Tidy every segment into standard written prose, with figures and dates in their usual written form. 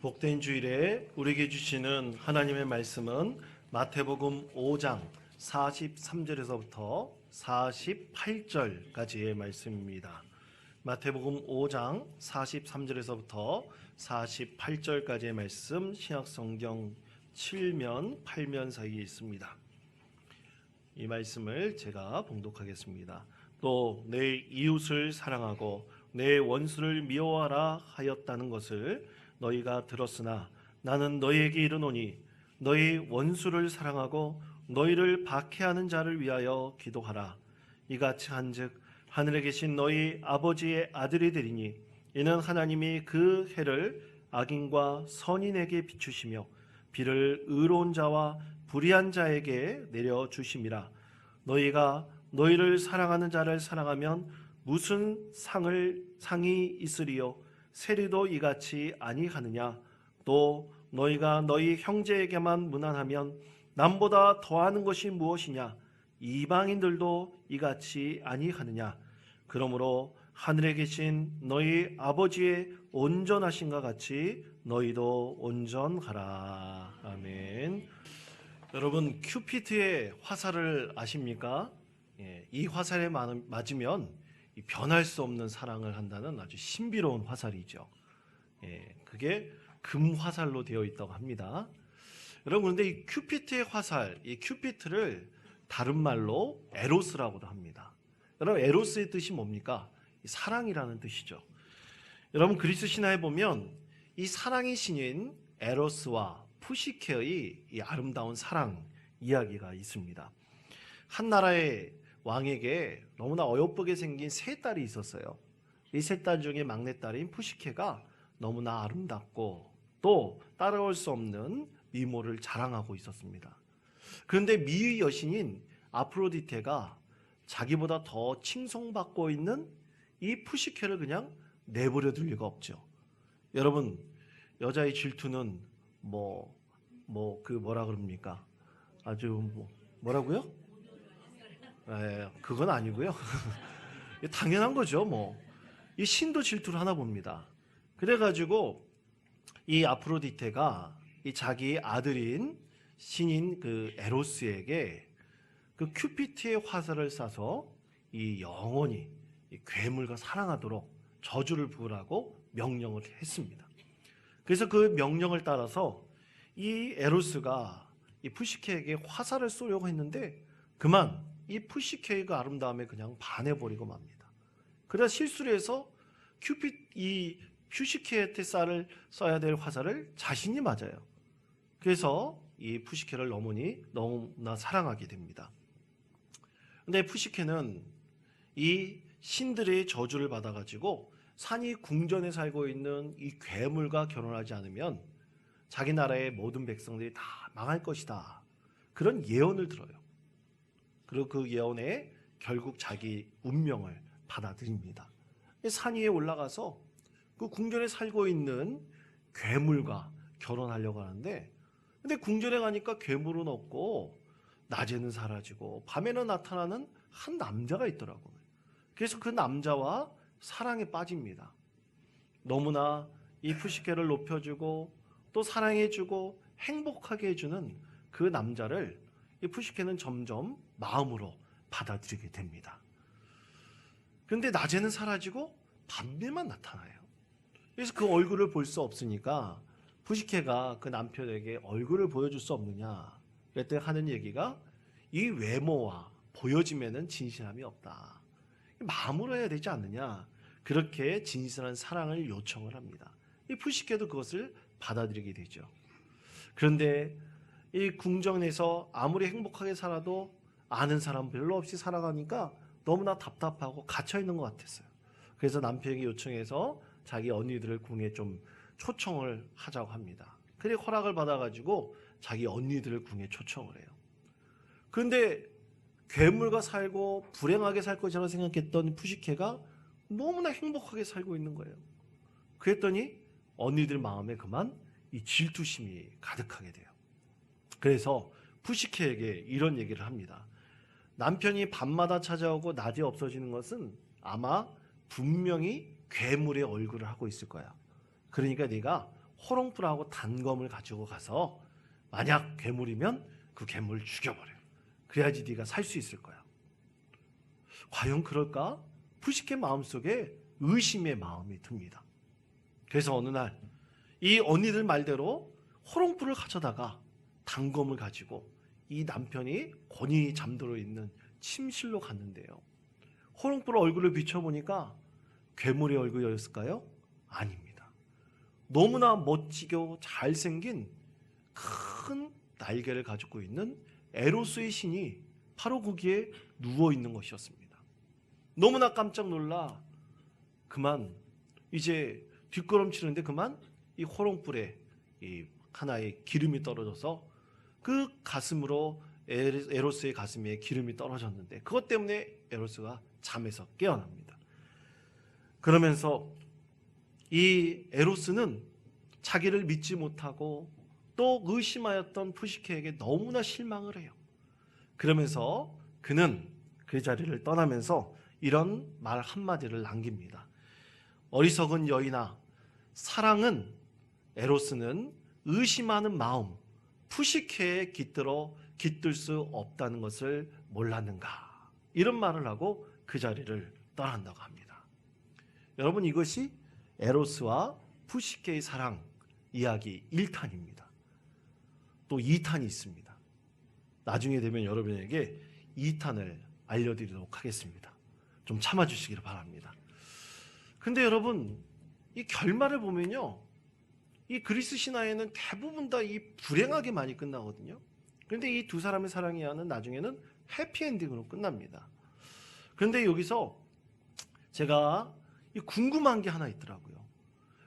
복된 주일에 우리에게 주시는 하나님의 말씀은 마태복음 5장 43절에서부터 48절까지의 말씀입니다. 마태복음 5장 43절에서부터 48절까지의 말씀, 신약성경 7면 8면 사이에 있습니다. 이 말씀을 제가 봉독하겠습니다. 또 내 이웃을 사랑하고 내 원수를 미워하라 하였다는 것을 너희가 들었으나 나는 너희에게 이르노니 너희 원수를 사랑하고 너희를 박해하는 자를 위하여 기도하라. 이같이 한즉 하늘에 계신 너희 아버지의 아들이 되리니 이는 하나님이 그 해를 악인과 선인에게 비추시며 비를 의로운 자와 불의한 자에게 내려주심이라. 너희가 너희를 사랑하는 자를 사랑하면 무슨 상이 있으리요? 세리도 이같이 아니하느냐? 또 너희가 너희 형제에게만 무난하면 남보다 더하는 것이 무엇이냐? 이방인들도 이같이 아니하느냐? 그러므로 하늘에 계신 너희 아버지의 온전하신가 같이 너희도 온전하라. 아멘. 여러분, 큐피트의 화살을 아십니까? 이 화살에 맞으면 변할 수 없는 사랑을 한다는 아주 신비로운 화살이죠. 그게 금화살로 되어 있다고 합니다. 여러분, 그런데 이 큐피트의 화살, 이 큐피트를 다른 말로 에로스라고도 합니다. 여러분, 에로스의 뜻이 뭡니까? 사랑이라는 뜻이죠. 여러분, 그리스 신화에 보면 이 사랑의 신인 에로스와 푸시케의 이 아름다운 사랑 이야기가 있습니다. 한 나라의 왕에게 너무나 어여쁘게 생긴 세 딸이 있었어요. 이 세 딸 중에 막내딸인 푸시케가 너무나 아름답고 또 따라올 수 없는 미모를 자랑하고 있었습니다. 그런데 미의 여신인 아프로디테가 자기보다 더 칭송받고 있는 이 푸시케를 그냥 내버려 둘 리가 없죠. 여러분, 여자의 질투는 뭐라 그럽니까? 아주 뭐라고요? 그건 아니고요. 당연한 거죠. 이 신도 질투를 하나 봅니다. 그래가지고 이 아프로디테가 이 자기 아들인 신인 그 에로스에게 그 큐피트의 화살을 쏴서 이 영원히 이 괴물과 사랑하도록 저주를 부으라고 명령을 했습니다. 그래서 그 명령을 따라서 이 에로스가 이 푸시케에게 화살을 쏘려고 했는데 그만 이 푸시케의 아름다움에 그냥 반해버리고 맙니다. 그래서 실수를 해서 이 푸시케한테 쏴야 될 화살을 자신이 맞아요. 그래서 이 푸시케를 너무나 사랑하게 됩니다. 근데 푸시케는 이 신들의 저주를 받아가지고 산이 궁전에 살고 있는 이 괴물과 결혼하지 않으면 자기 나라의 모든 백성들이 다 망할 것이다. 그런 예언을 들어요. 그리고 그 예언에 결국 자기 운명을 받아들입니다. 산 위에 올라가서 그 궁전에 살고 있는 괴물과 결혼하려고 하는데 근데 궁전에 가니까 괴물은 없고 낮에는 사라지고 밤에는 나타나는 한 남자가 있더라고요. 그래서 그 남자와 사랑에 빠집니다. 너무나 이 푸시케를 높여주고 또 사랑해주고 행복하게 해주는 그 남자를 이 푸시케는 점점 마음으로 받아들이게 됩니다. 그런데 낮에는 사라지고 밤에만 나타나요. 그래서 그 얼굴을 볼 수 없으니까 푸시케가 그 남편에게 얼굴을 보여줄 수 없느냐 그랬더니 하는 얘기가 이 외모와 보여짐에는 진실함이 없다. 마음으로 해야 되지 않느냐. 그렇게 진실한 사랑을 요청을 합니다. 이 푸시케도 그것을 받아들이게 되죠. 그런데 이 궁정에서 아무리 행복하게 살아도 아는 사람 별로 없이 살아가니까 너무나 답답하고 갇혀있는 것 같았어요. 그래서 남편에게 요청해서 자기 언니들을 궁에 좀 초청을 하자고 합니다. 그래 허락을 받아가지고 자기 언니들을 궁에 초청을 해요. 그런데 괴물과 살고 불행하게 살 것이라고 생각했던 푸시케가 너무나 행복하게 살고 있는 거예요. 그랬더니 언니들 마음에 그만 이 질투심이 가득하게 돼요. 그래서 푸시케에게 이런 얘기를 합니다. 남편이 밤마다 찾아오고 낮에 없어지는 것은 아마 분명히 괴물의 얼굴을 하고 있을 거야. 그러니까 네가 호롱불하고 단검을 가지고 가서 만약 괴물이면 그 괴물을 죽여버려요. 그래야지 네가 살 수 있을 거야. 과연 그럴까? 푸시케 마음속에 의심의 마음이 듭니다. 그래서 어느 날 이 언니들 말대로 호롱불을 가져다가 단검을 가지고 이 남편이 곤히 잠들어 있는 침실로 갔는데요. 호롱불 얼굴을 비춰보니까 괴물의 얼굴이었을까요? 아닙니다. 너무나 멋지고 잘생긴 큰 날개를 가지고 있는 에로스의 신이 바로 거기에 누워있는 것이었습니다. 너무나 깜짝 놀라 그만 이제 뒷걸음치는데 그만 이 호롱불에 이 하나의 기름이 떨어져서 그 가슴으로 에로스의 가슴에 기름이 떨어졌는데 그것 때문에 에로스가 잠에서 깨어납니다. 그러면서 이 에로스는 자기를 믿지 못하고 또 의심하였던 푸시케에게 너무나 실망을 해요. 그러면서 그는 그 자리를 떠나면서 이런 말 한마디를 남깁니다. 어리석은 여인아, 사랑은 에로스는 의심하는 마음 푸시케에 깃들 수 없다는 것을 몰랐는가? 이런 말을 하고 그 자리를 떠난다고 합니다. 여러분, 이것이 에로스와 푸시케의 사랑 이야기 1탄입니다. 또 2탄이 있습니다. 나중에 되면 여러분에게 2탄을 알려드리도록 하겠습니다. 좀 참아주시기를 바랍니다. 근데 여러분, 이 결말을 보면요, 이 그리스 신화에는 대부분 다 이 불행하게 많이 끝나거든요. 그런데 이 두 사람의 사랑이야는 나중에는 해피엔딩으로 끝납니다. 그런데 여기서 제가 궁금한 게 하나 있더라고요.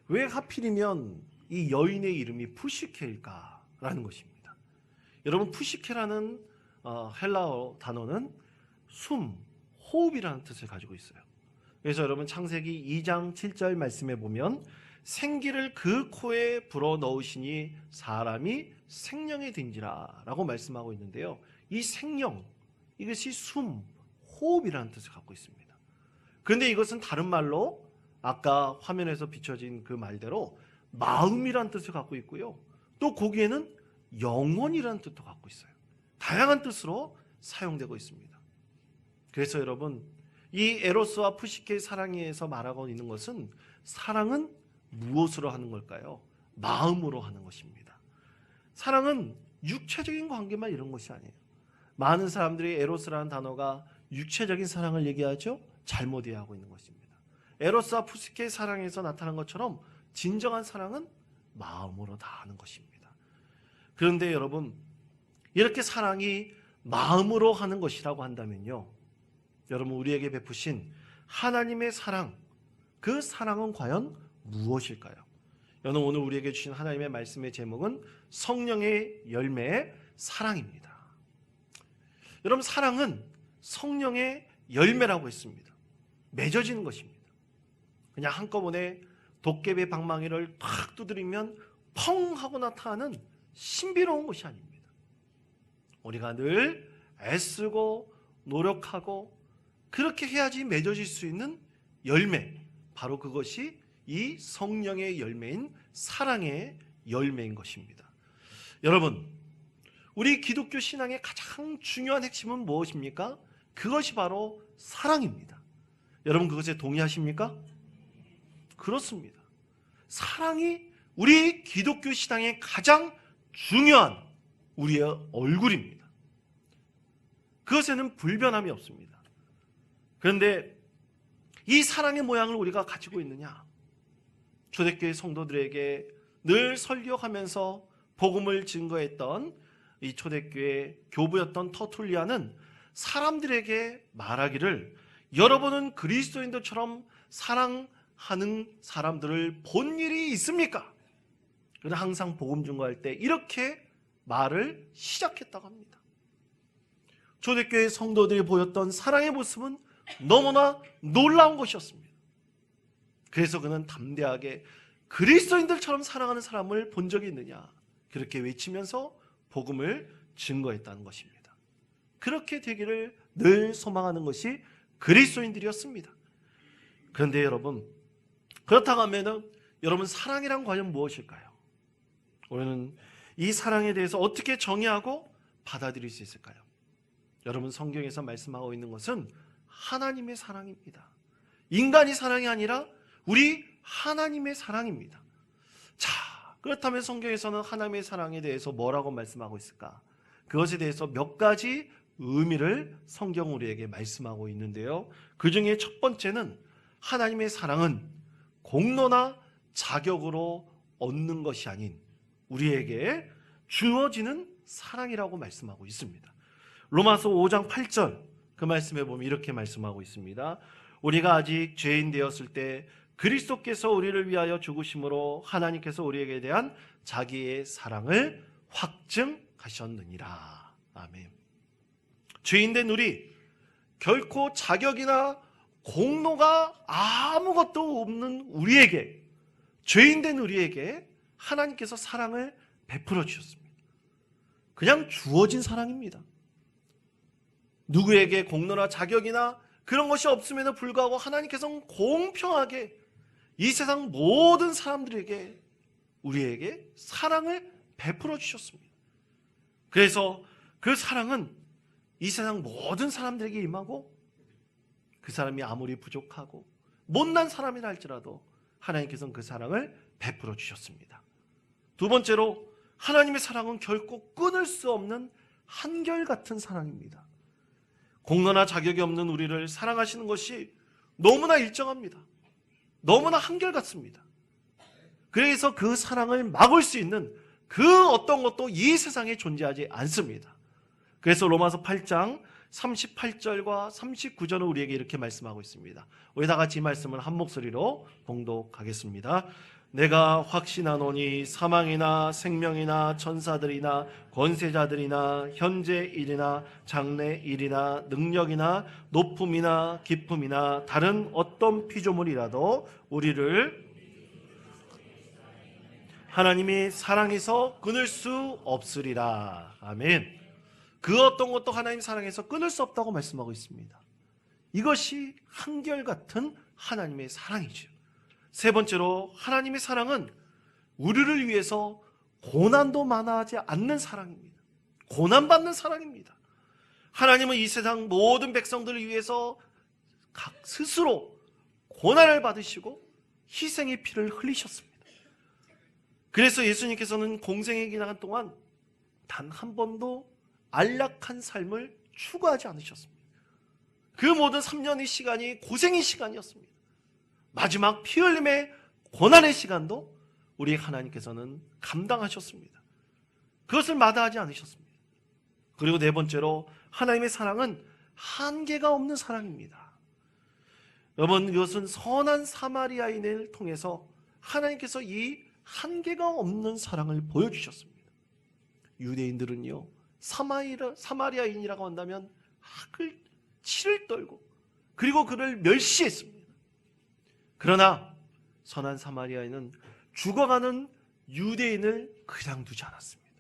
왜 하필이면 이 여인의 이름이 푸시케일까라는 것입니다. 여러분, 푸시케라는 헬라어 단어는 숨, 호흡이라는 뜻을 가지고 있어요. 그래서 여러분 창세기 2장 7절 말씀에 보면 생기를 그 코에 불어넣으시니 사람이 생명이 된지라 라고 말씀하고 있는데요. 이 생명, 이것이 숨, 호흡이라는 뜻을 갖고 있습니다. 그런데 이것은 다른 말로 아까 화면에서 비춰진 그 말대로 마음이라는 뜻을 갖고 있고요. 또 거기에는 영혼이라는 뜻도 갖고 있어요. 다양한 뜻으로 사용되고 있습니다. 그래서 여러분, 이 에로스와 푸시케의 사랑에서 말하고 있는 것은 사랑은 무엇으로 하는 걸까요? 마음으로 하는 것입니다. 사랑은 육체적인 관계만 이런 것이 아니에요. 많은 사람들이 에로스라는 단어가 육체적인 사랑을 얘기하죠? 잘못 이해하고 있는 것입니다. 에로스와 푸시케의 사랑에서 나타난 것처럼 진정한 사랑은 마음으로 다 하는 것입니다. 그런데 여러분, 이렇게 사랑이 마음으로 하는 것이라고 한다면요, 여러분, 우리에게 베푸신 하나님의 사랑, 그 사랑은 과연 무엇일까요? 여러분, 오늘 우리에게 주신 하나님의 말씀의 제목은 성령의 열매의 사랑입니다. 여러분, 사랑은 성령의 열매라고 했습니다. 맺어지는 것입니다. 그냥 한꺼번에 도깨비 방망이를 탁 두드리면 펑 하고 나타나는 신비로운 것이 아닙니다. 우리가 늘 애쓰고 노력하고 그렇게 해야지 맺어질 수 있는 열매, 바로 그것이 이 성령의 열매인 사랑의 열매인 것입니다. 여러분, 우리 기독교 신앙의 가장 중요한 핵심은 무엇입니까? 그것이 바로 사랑입니다. 여러분, 그것에 동의하십니까? 그렇습니다. 사랑이 우리 기독교 신앙의 가장 중요한 우리의 얼굴입니다. 그것에는 불변함이 없습니다. 그런데 이 사랑의 모양을 우리가 가지고 있느냐? 초대교회 성도들에게 늘 설교하면서 복음을 증거했던 이 초대교회 교부였던 터툴리아는 사람들에게 말하기를, 여러분은 그리스도인들처럼 사랑하는 사람들을 본 일이 있습니까? 그래서 항상 복음 증거할 때 이렇게 말을 시작했다고 합니다. 초대교회 성도들이 보였던 사랑의 모습은 너무나 놀라운 것이었습니다. 그래서 그는 담대하게 그리스도인들처럼 사랑하는 사람을 본 적이 있느냐, 그렇게 외치면서 복음을 증거했다는 것입니다. 그렇게 되기를 늘 소망하는 것이 그리스도인들이었습니다. 그런데 여러분, 그렇다고 하면 여러분, 사랑이란 과연 무엇일까요? 우리는 이 사랑에 대해서 어떻게 정의하고 받아들일 수 있을까요? 여러분, 성경에서 말씀하고 있는 것은 하나님의 사랑입니다. 인간이 사랑이 아니라 우리 하나님의 사랑입니다. 자, 그렇다면 성경에서는 하나님의 사랑에 대해서 뭐라고 말씀하고 있을까? 그것에 대해서 몇 가지 의미를 성경 우리에게 말씀하고 있는데요. 그 중에 첫 번째는 하나님의 사랑은 공로나 자격으로 얻는 것이 아닌 우리에게 주어지는 사랑이라고 말씀하고 있습니다. 로마서 5장 8절 그 말씀에 보면 이렇게 말씀하고 있습니다. 우리가 아직 죄인 되었을 때 그리스도께서 우리를 위하여 죽으심으로 하나님께서 우리에게 대한 자기의 사랑을 확증하셨느니라. 아멘. 죄인된 우리, 결코 자격이나 공로가 아무것도 없는 우리에게, 죄인된 우리에게 하나님께서 사랑을 베풀어 주셨습니다. 그냥 주어진 사랑입니다. 누구에게 공로나 자격이나 그런 것이 없음에도 불구하고 하나님께서는 공평하게 이 세상 모든 사람들에게, 우리에게 사랑을 베풀어 주셨습니다. 그래서 그 사랑은 이 세상 모든 사람들에게 임하고, 그 사람이 아무리 부족하고 못난 사람이라 할지라도 하나님께서는 그 사랑을 베풀어 주셨습니다. 두 번째로, 하나님의 사랑은 결코 끊을 수 없는 한결같은 사랑입니다. 공로나 자격이 없는 우리를 사랑하시는 것이 너무나 일정합니다. 너무나 한결같습니다. 그래서 그 사랑을 막을 수 있는 그 어떤 것도 이 세상에 존재하지 않습니다. 그래서 로마서 8장 38절과 39절은 우리에게 이렇게 말씀하고 있습니다. 우리 다 같이 이 말씀을 한 목소리로 봉독하겠습니다. 내가 확신하노니 사망이나 생명이나 천사들이나 권세자들이나 현재 일이나 장래 일이나 능력이나 높음이나 깊음이나 다른 어떤 피조물이라도 우리를 하나님이 사랑해서 끊을 수 없으리라. 아멘. 그 어떤 것도 하나님 사랑해서 끊을 수 없다고 말씀하고 있습니다. 이것이 한결같은 하나님의 사랑이죠. 세 번째로, 하나님의 사랑은 우리를 위해서 고난도 만화하지 않는 사랑입니다. 고난받는 사랑입니다. 하나님은 이 세상 모든 백성들을 위해서 각 스스로 고난을 받으시고 희생의 피를 흘리셨습니다. 그래서 예수님께서는 공생의 기간 동안 단 한 번도 안락한 삶을 추구하지 않으셨습니다. 그 모든 3년의 시간이 고생의 시간이었습니다. 마지막 피 흘림의 고난의 시간도 우리 하나님께서는 감당하셨습니다. 그것을 마다하지 않으셨습니다. 그리고 네 번째로, 하나님의 사랑은 한계가 없는 사랑입니다. 여러분, 이것은 선한 사마리아인을 통해서 하나님께서 이 한계가 없는 사랑을 보여주셨습니다. 유대인들은요, 사마리아인이라고 한다면 학을 치를 떨고 그리고 그를 멸시했습니다. 그러나 선한 사마리아인은 죽어가는 유대인을 그냥 두지 않았습니다.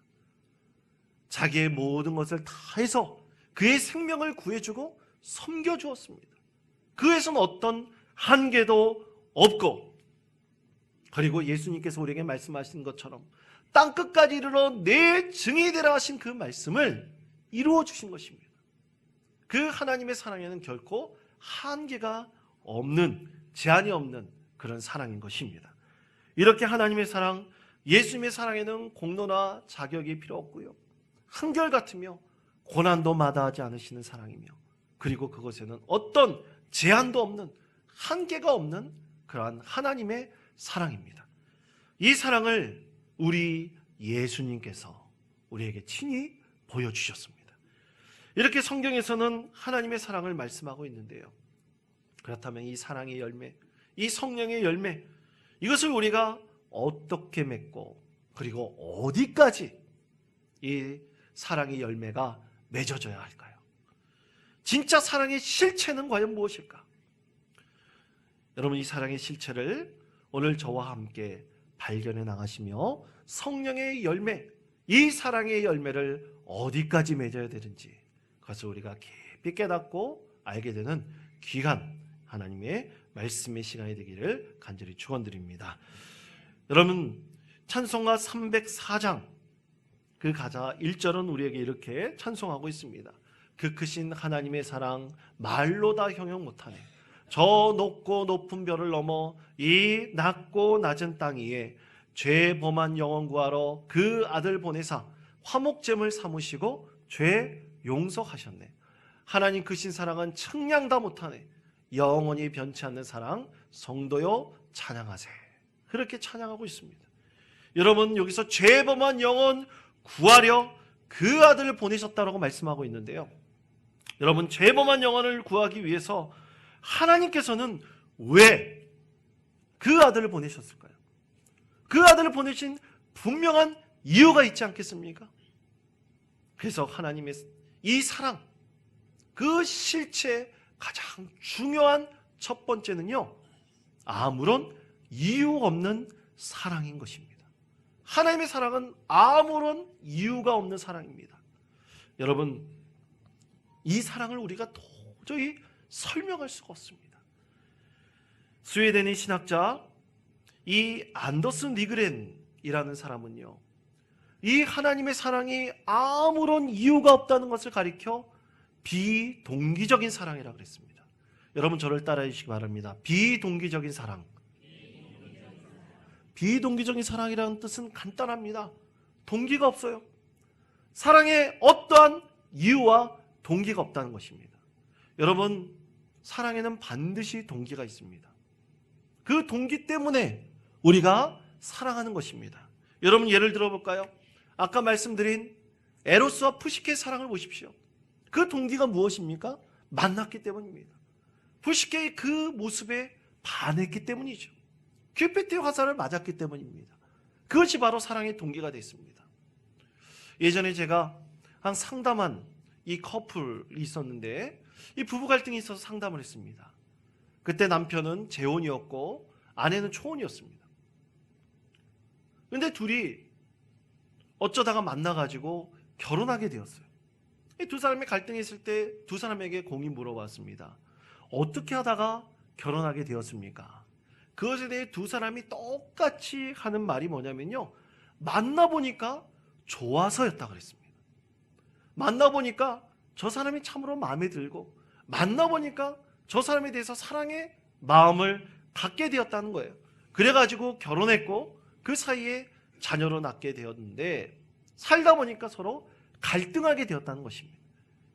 자기의 모든 것을 다해서 그의 생명을 구해주고 섬겨주었습니다. 그에서는 어떤 한계도 없고, 그리고 예수님께서 우리에게 말씀하신 것처럼 땅끝까지 이르러 내 증인이 되라 하신 그 말씀을 이루어 주신 것입니다. 그 하나님의 사랑에는 결코 한계가 없는, 제한이 없는 그런 사랑인 것입니다. 이렇게 하나님의 사랑, 예수님의 사랑에는 공로나 자격이 필요 없고요, 한결같으며 고난도 마다하지 않으시는 사랑이며, 그리고 그것에는 어떤 제한도 없는, 한계가 없는 그러한 하나님의 사랑입니다. 이 사랑을 우리 예수님께서 우리에게 친히 보여주셨습니다. 이렇게 성경에서는 하나님의 사랑을 말씀하고 있는데요, 그렇다면 이 사랑의 열매, 이 성령의 열매, 이것을 우리가 어떻게 맺고 그리고 어디까지 이 사랑의 열매가 맺어져야 할까요? 진짜 사랑의 실체는 과연 무엇일까? 여러분, 이 사랑의 실체를 오늘 저와 함께 발견해 나가시며 성령의 열매, 이 사랑의 열매를 어디까지 맺어야 되는지 그것을 우리가 깊이 깨닫고 알게 되는 귀한 하나님의 말씀의 시간이 되기를 간절히 축원드립니다. 여러분, 찬송가 304장 그 가사 1절은 우리에게 이렇게 찬송하고 있습니다. 그 크신 하나님의 사랑 말로 다 형용 못하네. 저 높고 높은 별을 넘어 이 낮고 낮은 땅 위에 죄 범한 영혼 구하러 그 아들 보내사 화목제물 삼으시고 죄 용서하셨네. 하나님 크신 사랑은 측량 다 못하네. 영원히 변치 않는 사랑 성도여 찬양하세. 그렇게 찬양하고 있습니다. 여러분, 여기서 죄 범한 영혼 구하려 그 아들을 보내셨다라고 말씀하고 있는데요, 여러분, 죄 범한 영혼을 구하기 위해서 하나님께서는 왜 그 아들을 보내셨을까요? 그 아들을 보내신 분명한 이유가 있지 않겠습니까? 그래서 하나님의 이 사랑, 그 실체의 가장 중요한 첫 번째는요, 아무런 이유 없는 사랑인 것입니다. 하나님의 사랑은 아무런 이유가 없는 사랑입니다. 여러분, 이 사랑을 우리가 도저히 설명할 수가 없습니다. 스웨덴의 신학자 이 안더슨 리그렌이라는 사람은요, 이 하나님의 사랑이 아무런 이유가 없다는 것을 가리켜 비동기적인 사랑이라고 그랬습니다. 여러분, 저를 따라해 주시기 바랍니다. 비동기적인 사랑. 비동기적인 사랑이라는 뜻은 간단합니다. 동기가 없어요. 사랑에 어떠한 이유와 동기가 없다는 것입니다. 여러분, 사랑에는 반드시 동기가 있습니다. 그 동기 때문에 우리가 사랑하는 것입니다. 여러분, 예를 들어볼까요? 아까 말씀드린 에로스와 푸시케의 사랑을 보십시오. 그 동기가 무엇입니까? 만났기 때문입니다. 푸시케의 그 모습에 반했기 때문이죠. 큐피트의 화살을 맞았기 때문입니다. 그것이 바로 사랑의 동기가 됐습니다. 예전에 제가 한 상담한 이 커플이 있었는데, 이 부부 갈등이 있어서 상담을 했습니다. 그때 남편은 재혼이었고 아내는 초혼이었습니다. 근데 둘이 어쩌다가 만나가지고 결혼하게 되었어요. 이 두 사람이 갈등이 있을 때 두 사람에게 공이 물어봤습니다. 어떻게 하다가 결혼하게 되었습니까? 그것에 대해 두 사람이 똑같이 하는 말이 뭐냐면요, 만나보니까 좋아서였다고 그랬습니다. 만나보니까 저 사람이 참으로 마음에 들고, 만나보니까 저 사람에 대해서 사랑의 마음을 갖게 되었다는 거예요. 그래가지고 결혼했고 그 사이에 자녀를 낳게 되었는데, 살다 보니까 서로 갈등하게 되었다는 것입니다.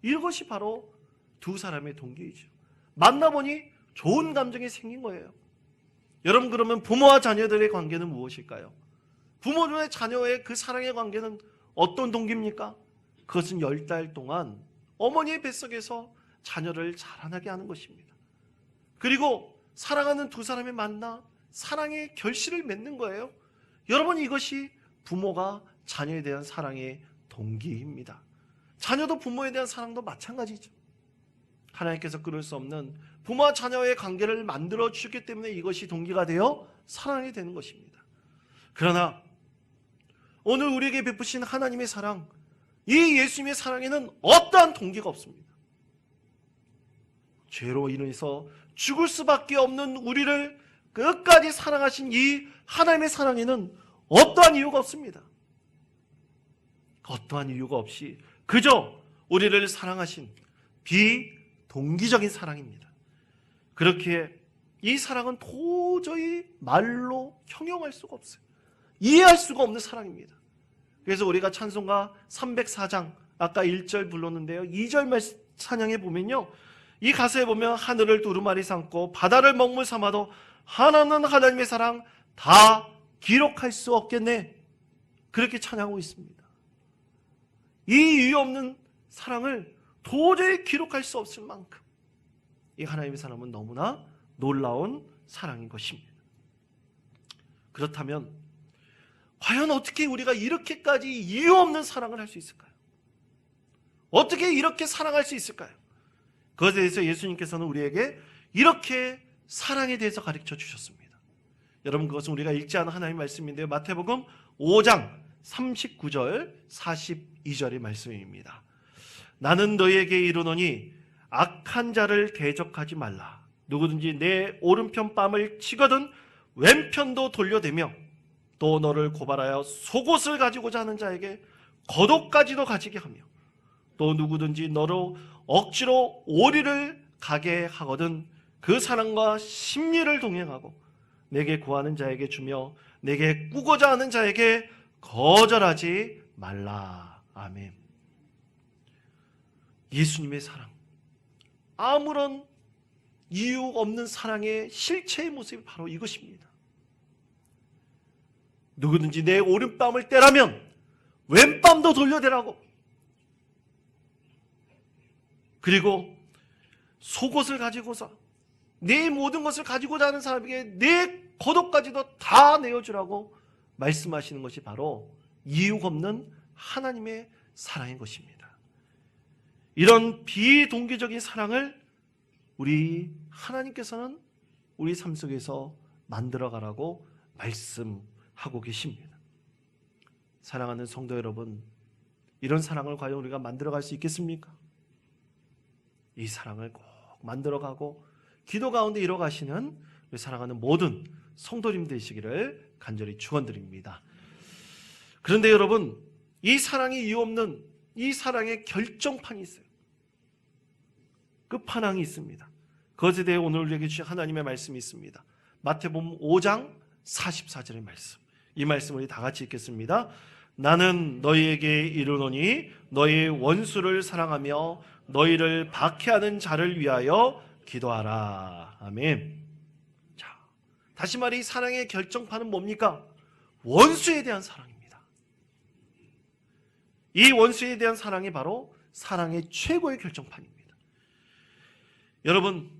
이것이 바로 두 사람의 동기이죠. 만나보니 좋은 감정이 생긴 거예요. 여러분, 그러면 부모와 자녀들의 관계는 무엇일까요? 부모와 자녀의 그 사랑의 관계는 어떤 동기입니까? 그것은 10달 동안 어머니의 뱃속에서 자녀를 자라나게 하는 것입니다. 그리고 사랑하는 두 사람이 만나 사랑의 결실을 맺는 거예요. 여러분, 이것이 부모가 자녀에 대한 사랑의 동기입니다. 자녀도 부모에 대한 사랑도 마찬가지죠. 하나님께서 끊을 수 없는 부모와 자녀의 관계를 만들어 주셨기 때문에 이것이 동기가 되어 사랑이 되는 것입니다. 그러나 오늘 우리에게 베푸신 하나님의 사랑, 이 예수님의 사랑에는 어떠한 동기가 없습니다. 죄로 인해서 죽을 수밖에 없는 우리를 끝까지 사랑하신 이 하나님의 사랑에는 어떠한 이유가 없습니다. 어떠한 이유가 없이 그저 우리를 사랑하신 비동기적인 사랑입니다. 그렇게 이 사랑은 도저히 말로 형용할 수가 없어요. 이해할 수가 없는 사랑입니다. 그래서 우리가 찬송가 304장 아까 1절 불렀는데요, 2절 찬양에 보면요, 이 가사에 보면 하늘을 두루마리 삼고 바다를 먹물 삼아도 하나는 하나님의 사랑 다 기록할 수 없겠네, 그렇게 찬양하고 있습니다. 이 이유 없는 사랑을 도저히 기록할 수 없을 만큼 이 하나님의 사랑은 너무나 놀라운 사랑인 것입니다. 그렇다면 과연 어떻게 우리가 이렇게까지 이유 없는 사랑을 할 수 있을까요? 어떻게 이렇게 사랑할 수 있을까요? 그것에 대해서 예수님께서는 우리에게 이렇게 사랑에 대해서 가르쳐 주셨습니다. 여러분, 그것은 우리가 읽지 않은 하나님의 말씀인데요, 마태복음 5장 39절 42절의 말씀입니다. 나는 너희에게 이르노니 악한 자를 대적하지 말라. 누구든지 내 오른편 뺨을 치거든 왼편도 돌려대며 또 너를 고발하여 속옷을 가지고자 하는 자에게 겉옷까지도 가지게 하며 또 누구든지 너로 억지로 오리를 가게 하거든 그 사람과 심리를 동행하고 내게 구하는 자에게 주며 내게 꾸고자 하는 자에게 거절하지 말라. 아멘. 예수님의 사랑, 아무런 이유 없는 사랑의 실체의 모습이 바로 이것입니다. 누구든지 내 오른뺨을 떼라면 왼뺨도 돌려대라고, 그리고 속옷을 가지고서 내 모든 것을 가지고자 하는 사람에게 내 겉옷까지도 다 내어주라고 말씀하시는 것이 바로 이유가 없는 하나님의 사랑인 것입니다. 이런 비동기적인 사랑을 우리 하나님께서는 우리 삶 속에서 만들어가라고 말씀하고 계십니다. 사랑하는 성도 여러분, 이런 사랑을 과연 우리가 만들어갈 수 있겠습니까? 이 사랑을 꼭 만들어가고 기도 가운데 이뤄가시는 우리 사랑하는 모든 성도님 되시기를 간절히 축원드립니다. 그런데 여러분, 이 사랑이 이유 없는 이 사랑의 결정판이 있어요. 끝판왕이 있습니다. 그것에 대해 오늘 우리에게 주신 하나님의 말씀이 있습니다. 마태복음 5장 44절의 말씀, 이 말씀을 다 같이 읽겠습니다. 나는 너희에게 이르노니 너희 원수를 사랑하며 너희를 박해하는 자를 위하여 기도하라. 아멘. 자, 다시 말해 이 사랑의 결정판은 뭡니까? 원수에 대한 사랑입니다. 이 원수에 대한 사랑이 바로 사랑의 최고의 결정판입니다. 여러분,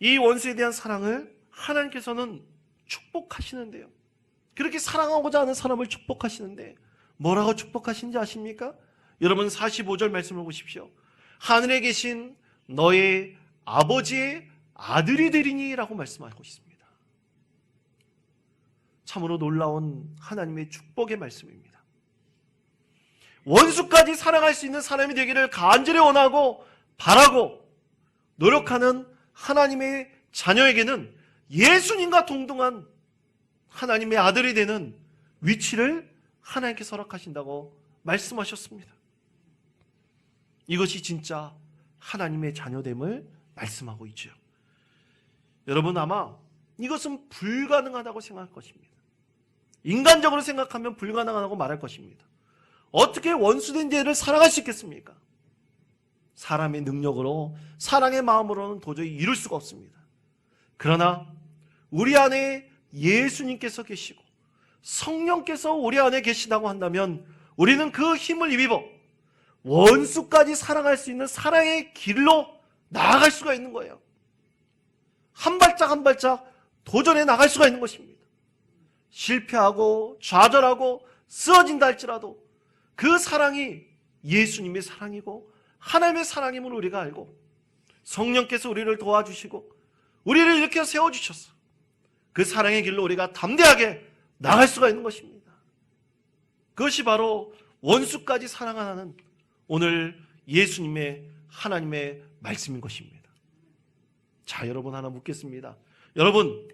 이 원수에 대한 사랑을 하나님께서는 축복하시는데요, 그렇게 사랑하고자 하는 사람을 축복하시는데 뭐라고 축복하시는지 아십니까? 여러분 45절 말씀을 보십시오. 하늘에 계신 너의 아버지의 아들이 되리니 라고 말씀하고 있습니다. 참으로 놀라운 하나님의 축복의 말씀입니다. 원수까지 사랑할 수 있는 사람이 되기를 간절히 원하고 바라고 노력하는 하나님의 자녀에게는 예수님과 동등한 하나님의 아들이 되는 위치를 하나님께서 허락하신다고 말씀하셨습니다. 이것이 진짜 하나님의 자녀됨을 말씀하고 있죠. 여러분 아마 이것은 불가능하다고 생각할 것입니다. 인간적으로 생각하면 불가능하다고 말할 것입니다. 어떻게 원수된 죄를 사랑할 수 있겠습니까? 사람의 능력으로, 사랑의 마음으로는 도저히 이룰 수가 없습니다. 그러나 우리 안에 예수님께서 계시고 성령께서 우리 안에 계시다고 한다면 우리는 그 힘을 입어 원수까지 사랑할 수 있는 사랑의 길로 나아갈 수가 있는 거예요. 한 발짝 한 발짝 도전해 나갈 수가 있는 것입니다. 실패하고 좌절하고 쓰러진다 할지라도 그 사랑이 예수님의 사랑이고 하나님의 사랑임을 우리가 알고 성령께서 우리를 도와주시고 우리를 이렇게 세워주셨어. 그 사랑의 길로 우리가 담대하게 나갈 수가 있는 것입니다. 그것이 바로 원수까지 사랑하는 오늘 예수님의 하나님의 말씀인 것입니다. 자, 여러분 하나 묻겠습니다. 여러분,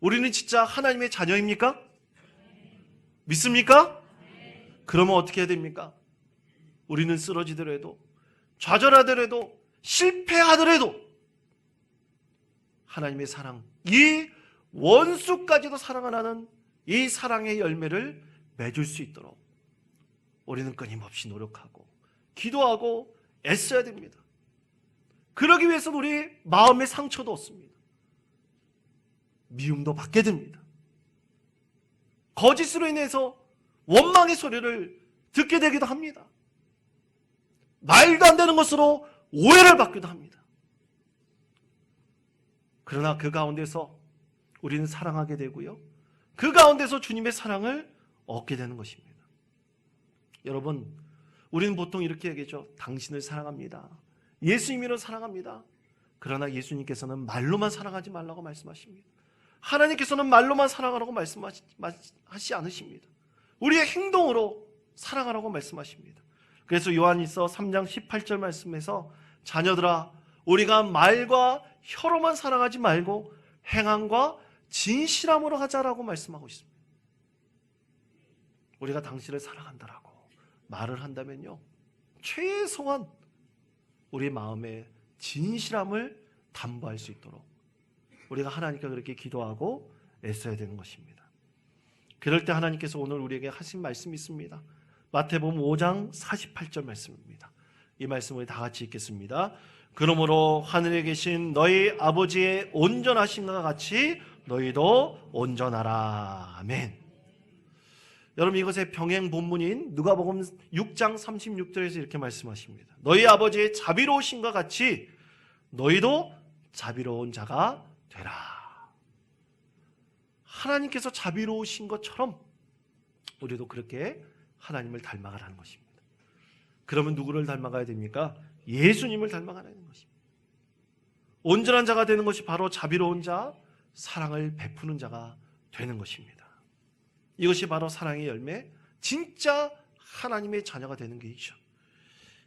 우리는 진짜 하나님의 자녀입니까? 믿습니까? 그러면 어떻게 해야 됩니까? 우리는 쓰러지더라도, 좌절하더라도, 실패하더라도 하나님의 사랑, 이 원수까지도 사랑하는 이 사랑의 열매를 맺을 수 있도록 우리는 끊임없이 노력하고 기도하고 애써야 됩니다. 그러기 위해서는 우리 마음의 상처도 얻습니다. 미움도 받게 됩니다. 거짓으로 인해서 원망의 소리를 듣게 되기도 합니다. 말도 안 되는 것으로 오해를 받기도 합니다. 그러나 그 가운데서 우리는 사랑하게 되고요, 그 가운데서 주님의 사랑을 얻게 되는 것입니다. 여러분, 우리는 보통 이렇게 얘기하죠. 당신을 사랑합니다. 예수님을 사랑합니다. 그러나 예수님께서는 말로만 사랑하지 말라고 말씀하십니다. 하나님께서는 말로만 사랑하라고 말씀하시지 않으십니다. 우리의 행동으로 사랑하라고 말씀하십니다. 그래서 요한일서 3장 18절 말씀에서 자녀들아, 우리가 말과 혀로만 사랑하지 말고 행함과 진실함으로 하자라고 말씀하고 있습니다. 우리가 당신을 사랑한다라고 말을 한다면요, 최소한 우리 마음의 진실함을 담보할 수 있도록 우리가 하나님께 그렇게 기도하고 애써야 되는 것입니다. 그럴 때 하나님께서 오늘 우리에게 하신 말씀이 있습니다. 마태복음 5장 48절 말씀입니다. 이 말씀을 다 같이 읽겠습니다. 그러므로 하늘에 계신 너희 아버지의 온전하심과 같이 너희도 온전하라. 아멘. 여러분, 이것의 병행 본문인 누가복음 6장 36절에서 이렇게 말씀하십니다. 너희 아버지의 자비로우심과 같이 너희도 자비로운 자가 되라. 하나님께서 자비로우신 것처럼 우리도 그렇게 하나님을 닮아가라는 것입니다. 그러면 누구를 닮아가야 됩니까? 예수님을 닮아가는 것입니다. 온전한 자가 되는 것이 바로 자비로운 자, 사랑을 베푸는 자가 되는 것입니다. 이것이 바로 사랑의 열매, 진짜 하나님의 자녀가 되는 것이죠.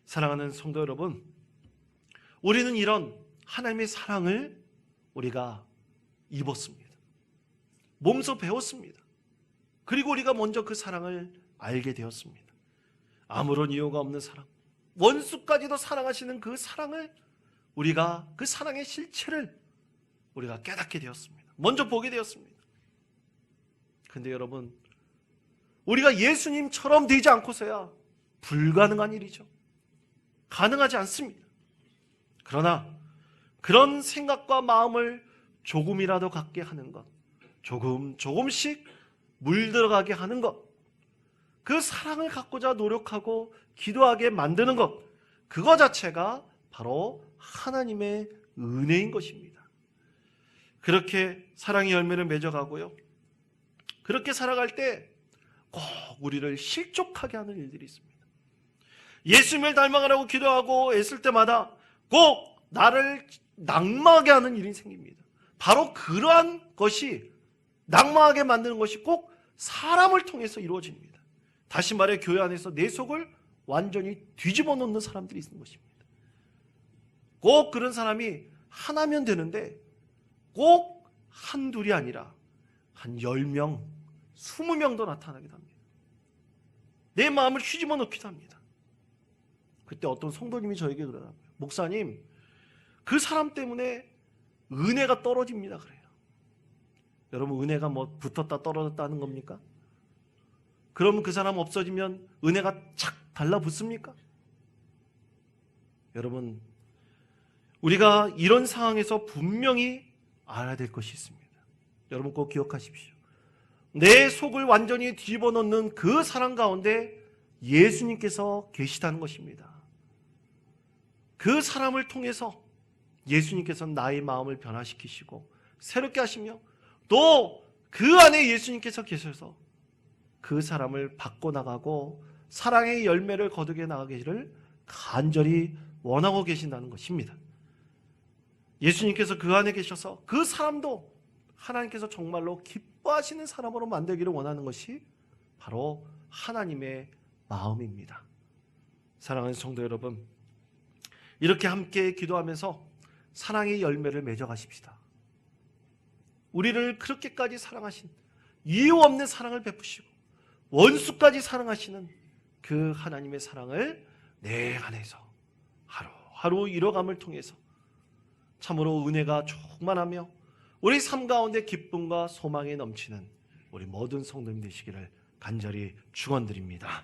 사랑하는 성도 여러분, 우리는 이런 하나님의 사랑을 우리가 입었습니다. 몸소 배웠습니다. 그리고 우리가 먼저 그 사랑을 알게 되었습니다. 아무런 이유가 없는 사랑, 원수까지도 사랑하시는 그 사랑을 우리가, 그 사랑의 실체를 우리가 깨닫게 되었습니다. 먼저 보게 되었습니다. 근데 여러분, 우리가 예수님처럼 되지 않고서야 불가능한 일이죠. 가능하지 않습니다. 그러나 그런 생각과 마음을 조금이라도 갖게 하는 것, 조금씩 물들어가게 하는 것, 그 사랑을 갖고자 노력하고 기도하게 만드는 것, 그거 자체가 바로 하나님의 은혜인 것입니다. 그렇게 사랑의 열매를 맺어가고요, 그렇게 살아갈 때 꼭 우리를 실족하게 하는 일들이 있습니다. 예수님을 닮아가라고 기도하고 애쓸 때마다 꼭 나를 낙마하게 하는 일이 생깁니다. 바로 그러한 것이, 낙마하게 만드는 것이 꼭 사람을 통해서 이루어집니다. 다시 말해, 교회 안에서 내 속을 완전히 뒤집어 놓는 사람들이 있는 것입니다. 꼭 그런 사람이 하나면 되는데 꼭 한둘이 아니라 한 10명, 20명도 나타나기도 합니다. 내 마음을 휘집어 놓기도 합니다. 그때 어떤 성도님이 저에게 그러더라고요. 목사님, 그 사람 때문에 은혜가 떨어집니다. 그래요. 여러분, 은혜가 뭐 붙었다 떨어졌다 하는 겁니까? 그러면 그 사람 없어지면 은혜가 착 달라붙습니까? 여러분, 우리가 이런 상황에서 분명히 알아야 될 것이 있습니다. 여러분 꼭 기억하십시오. 내 속을 완전히 뒤집어 놓는 그 사람 가운데 예수님께서 계시다는 것입니다. 그 사람을 통해서 예수님께서 나의 마음을 변화시키시고 새롭게 하시며, 또 그 안에 예수님께서 계셔서 그 사람을 바꿔나가고 사랑의 열매를 거두게 나가기를 간절히 원하고 계신다는 것입니다. 예수님께서 그 안에 계셔서 그 사람도 하나님께서 정말로 기뻐하시는 사람으로 만들기를 원하는 것이 바로 하나님의 마음입니다. 사랑하는 성도 여러분, 이렇게 함께 기도하면서 사랑의 열매를 맺어가십시다. 우리를 그렇게까지 사랑하신, 이유 없는 사랑을 베푸시고 원수까지 사랑하시는 그 하나님의 사랑을 내 안에서 하루하루 이뤄감을 통해서 참으로 은혜가 충만하며 우리 삶 가운데 기쁨과 소망이 넘치는 우리 모든 성도님 되시기를 간절히 축원드립니다.